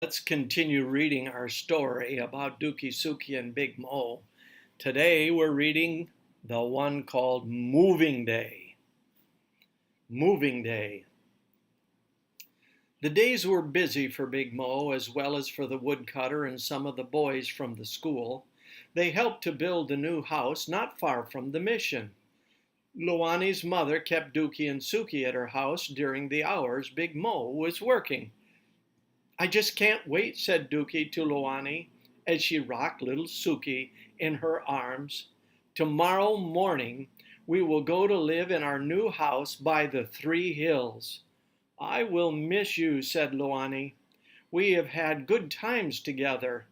Let's continue reading our story about Dookie, Sookie, and Big Mo. Today we're reading the one called Moving Day. Moving Day. The days were busy for Big Mo as well as for the woodcutter and some of the boys from the school. They helped to build a new house not far from the mission. Luani's mother kept Dookie and Sookie at her house during the hours Big Mo was working. "I just can't wait," said Dookie to Luani as she rocked little Sookie in her arms. "Tomorrow morning we will go to live in our new house by the 3 hills." "I will miss you," said Luani. "We have had good times together."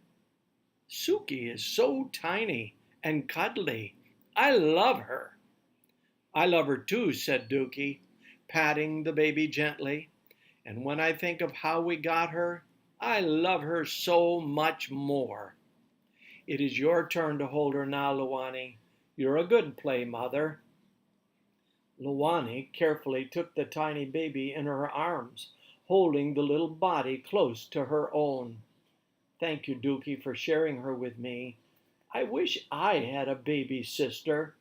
"Sookie is so tiny and cuddly. I love her." "I love her too," said Dookie, patting the baby gently. "And when I think of how we got her, I love her so much more." "It is your turn to hold her now, Luani. You're a good play mother." Luani carefully took the tiny baby in her arms, holding the little body close to her own. "Thank you, Dookie, for sharing her with me. I wish I had a baby sister."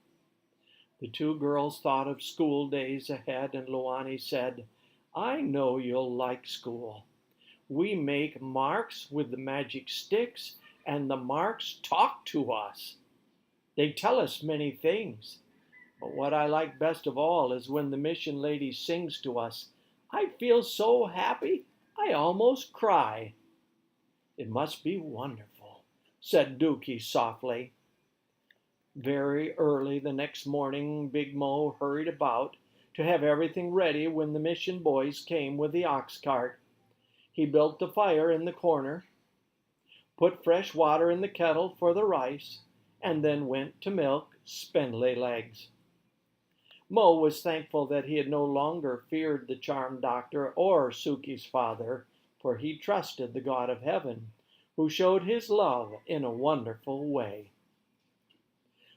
The two girls thought of school days ahead, and Luani said, "I know you'll like school. We make marks with the magic sticks, and the marks talk to us. They tell us many things. But what I like best of all is when the mission lady sings to us. I feel so happy, I almost cry." "It must be wonderful," said Dookie softly. Very early the next morning Big Mo hurried about to have everything ready when the mission boys came with the ox cart. He built the fire in the corner, put fresh water in the kettle for the rice, and then went to milk spindly legs. Mo was thankful that he had no longer feared the charm doctor or Sookie's father, for he trusted the God of heaven, who showed his love in a wonderful way.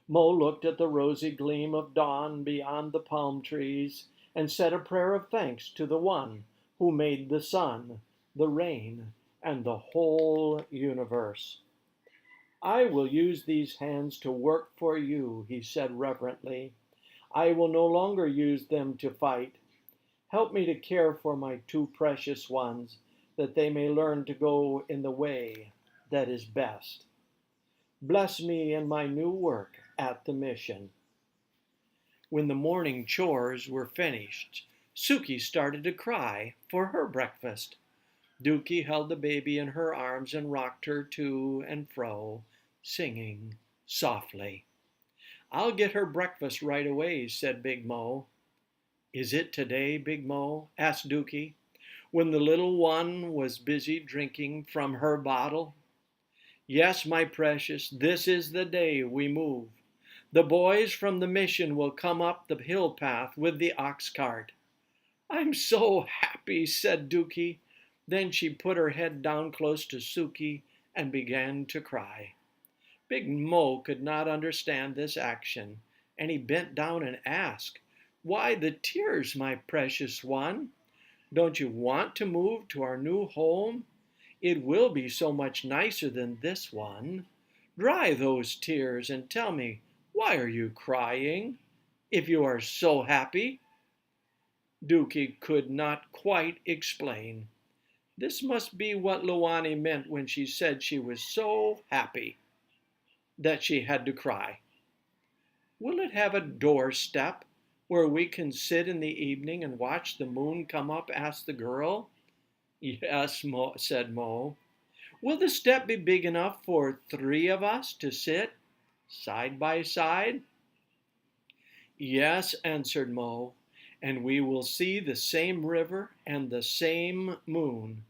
Mo looked at the rosy gleam of dawn beyond the palm trees and said a prayer of thanks to the one who made the sun, the rain, and the whole universe. "I will use these hands to work for you," he said reverently. "I will no longer use them to fight. Help me to care for my two precious ones, that they may learn to go in the way that is best. Bless me in my new work at the mission." When the morning chores were finished, Sookie started to cry for her breakfast. Dookie held the baby in her arms and rocked her to and fro, singing softly. "I'll get her breakfast right away," said Big Mo. "Is it today, Big Mo?" asked Dookie, when the little one was busy drinking from her bottle. "Yes, my precious, this is the day we move. The boys from the mission will come up the hill path with the ox cart." "I'm so happy," said Dookie. Then she put her head down close to Sookie and began to cry. Big Mo could not understand this action, and he bent down and asked, "Why the tears, my precious one? Don't you want to move to our new home? It will be so much nicer than this one. Dry those tears and tell me, why are you crying, if you are so happy?" Dookie could not quite explain. This must be what Luani meant when she said she was so happy that she had to cry. "Will it have a doorstep where we can sit in the evening and watch the moon come up?" asked the girl. "Yes," said Mo. "Will the step be big enough for 3 of us to sit side by side?" "Yes," answered Mo, "and we will see the same river and the same moon.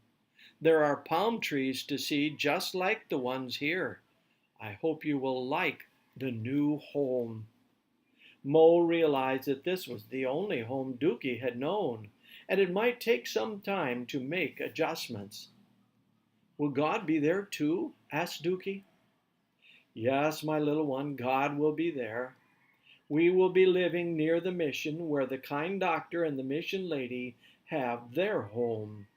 There are palm trees to see just like the ones here. I hope you will like the new home." Mo realized that this was the only home Dookie had known, and it might take some time to make adjustments. "Will God be there too?" asked Dookie. "Yes, my little one, God will be there. We will be living near the mission where the kind doctor and the mission lady have their home."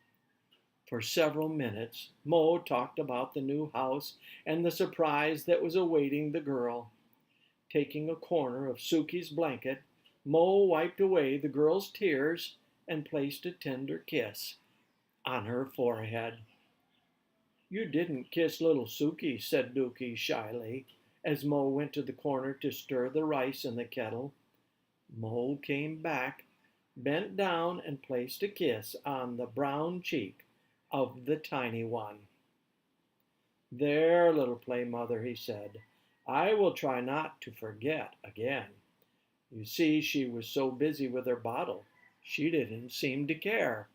For several minutes, Mo talked about the new house and the surprise that was awaiting the girl. Taking a corner of Sookie's blanket, Mo wiped away the girl's tears and placed a tender kiss on her forehead. "You didn't kiss little Sookie," said Dookie shyly, as Mo went to the corner to stir the rice in the kettle. Mo came back, bent down, and placed a kiss on the brown cheek of the tiny one. "There, little play mother," he said, "I will try not to forget again." You see, she was so busy with her bottle, she didn't seem to care.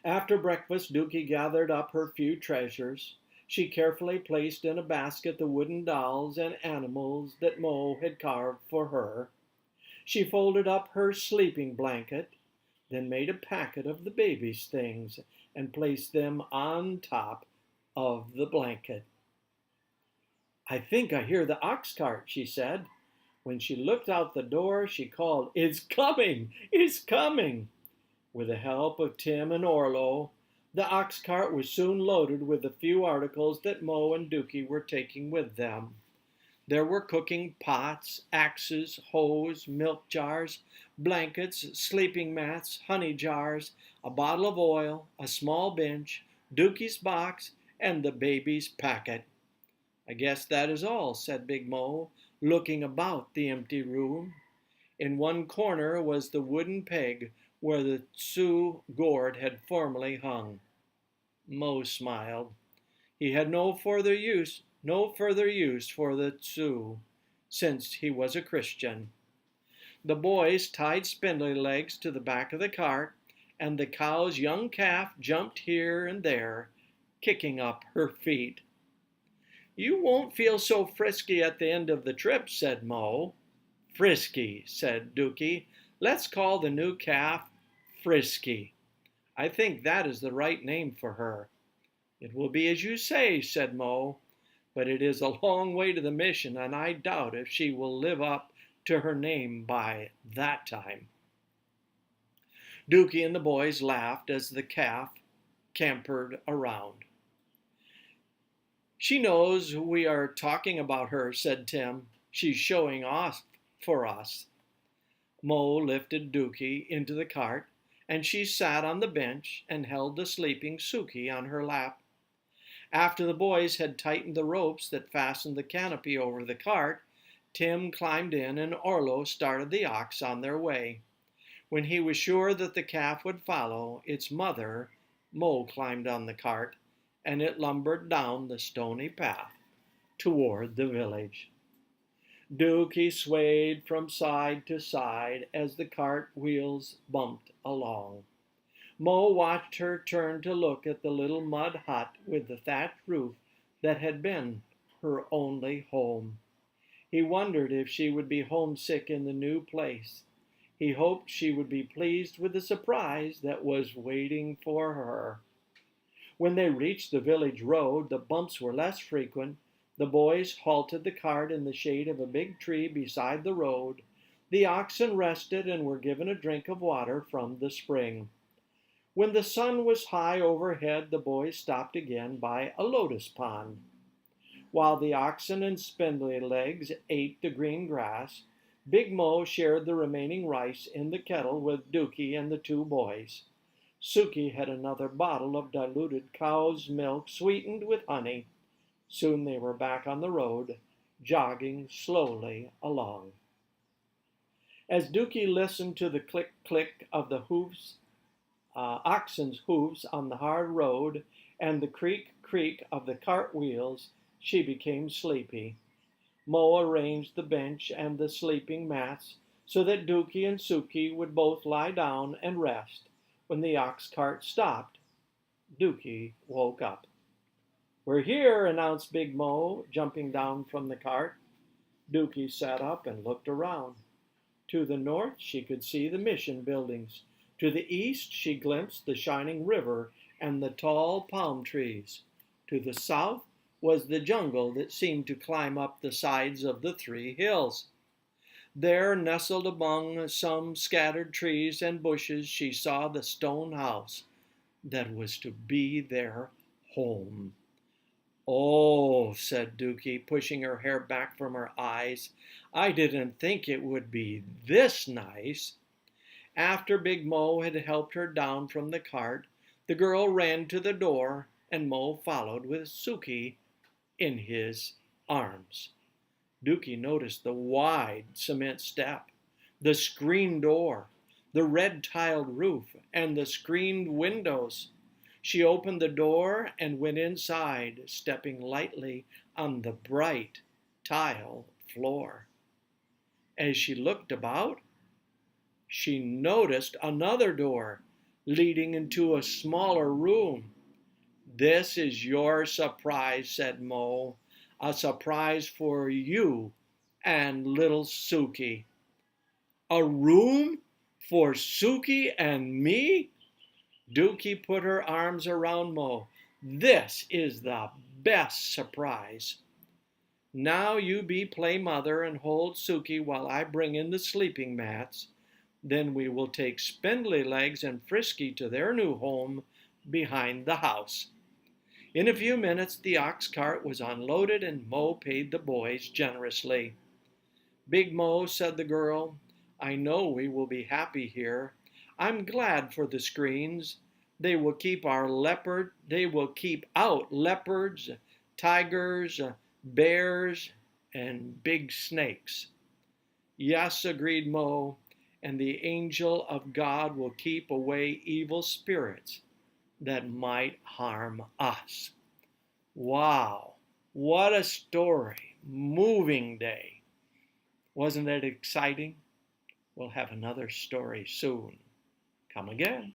After breakfast, Dookie gathered up her few treasures. She carefully placed in a basket the wooden dolls and animals that Mo had carved for her. She folded up her sleeping blanket, then made a packet of the baby's things and placed them on top of the blanket. "I think I hear the ox cart," she said. When she looked out the door, she called, "It's coming! It's coming!" With the help of Tim and Orlo, the ox cart was soon loaded with the few articles that Mo and Dookie were taking with them. There were cooking pots, axes, hoes, milk jars, blankets, sleeping mats, honey jars, a bottle of oil, a small bench, Dookie's box, and the baby's packet. "I guess that is all," said Big Mo, looking about the empty room. In one corner was the wooden peg where the Sioux gourd had formerly hung. Mo smiled. He had no further use for the Sioux, since he was a Christian. The boys tied spindly legs to the back of the cart, and the cow's young calf jumped here and there, kicking up her feet. "You won't feel so frisky at the end of the trip," said Mo. "Frisky," said Dookie. "Let's call the new calf Frisky. I think that is the right name for her." "It will be as you say," said Mo, "but it is a long way to the mission, and I doubt if she will live up to her name by that time." Dookie and the boys laughed as the calf campered around. "She knows we are talking about her," said Tim. "She's showing off for us." Mo lifted Dookie into the cart, and she sat on the bench and held the sleeping Sookie on her lap. After the boys had tightened the ropes that fastened the canopy over the cart, Tim climbed in and Orlo started the ox on their way. When he was sure that the calf would follow its mother, Mo climbed on the cart, and it lumbered down the stony path toward the village. Dookie swayed from side to side as the cart wheels bumped along. Mo watched her turn to look at the little mud hut with the thatched roof that had been her only home. He wondered if she would be homesick in the new place. He hoped she would be pleased with the surprise that was waiting for her. When they reached the village road, the bumps were less frequent. The boys halted the cart in the shade of a big tree beside the road. The oxen rested and were given a drink of water from the spring. When the sun was high overhead, the boys stopped again by a lotus pond. While the oxen and spindly legs ate the green grass, Big Mo shared the remaining rice in the kettle with Dookie and the two boys. Sookie had another bottle of diluted cow's milk sweetened with honey. Soon they were back on the road, jogging slowly along. As Dookie listened to the click-click of the oxen's hoofs on the hard road and the creak-creak of the cart wheels, she became sleepy. Mo arranged the bench and the sleeping mats so that Dookie and Sookie would both lie down and rest. When the ox cart stopped, Dookie woke up. "We're here," announced Big Mo, jumping down from the cart. Dookie sat up and looked around. To the north, she could see the mission buildings. To the east, she glimpsed the shining river and the tall palm trees. To the south was the jungle that seemed to climb up the sides of the 3 hills. There, nestled among some scattered trees and bushes, she saw the stone house. that was to be their home. Oh, said Dookie, pushing her hair back from her eyes. I didn't think it would be this nice. After Big Mo had helped her down from the cart, the girl ran to the door, and Mo followed with Sookie in his arms. Dookie noticed the wide cement step, the screen door, the red tiled roof, and the screened windows. She opened the door and went inside, stepping lightly on the bright tile floor. As she looked about, she noticed another door leading into a smaller room. This is your surprise, said Mo. A surprise for you and little Sookie. A room for Sookie and me? Dookie put her arms around Mo. This is the best surprise. Now you be play mother and hold Sookie while I bring in the sleeping mats. Then we will take Spindly Legs and Frisky to their new home behind the house. In a few minutes, the ox cart was unloaded and Mo paid the boys generously. Big Mo, said the girl, I know we will be happy here. I'm glad for the screens. They will keep out leopards, tigers, bears, and big snakes. Yes, agreed Mo, and the angel of God will keep away evil spirits that might harm us. Wow, what a story. Moving day. Wasn't it exciting? We'll have another story soon. Come again.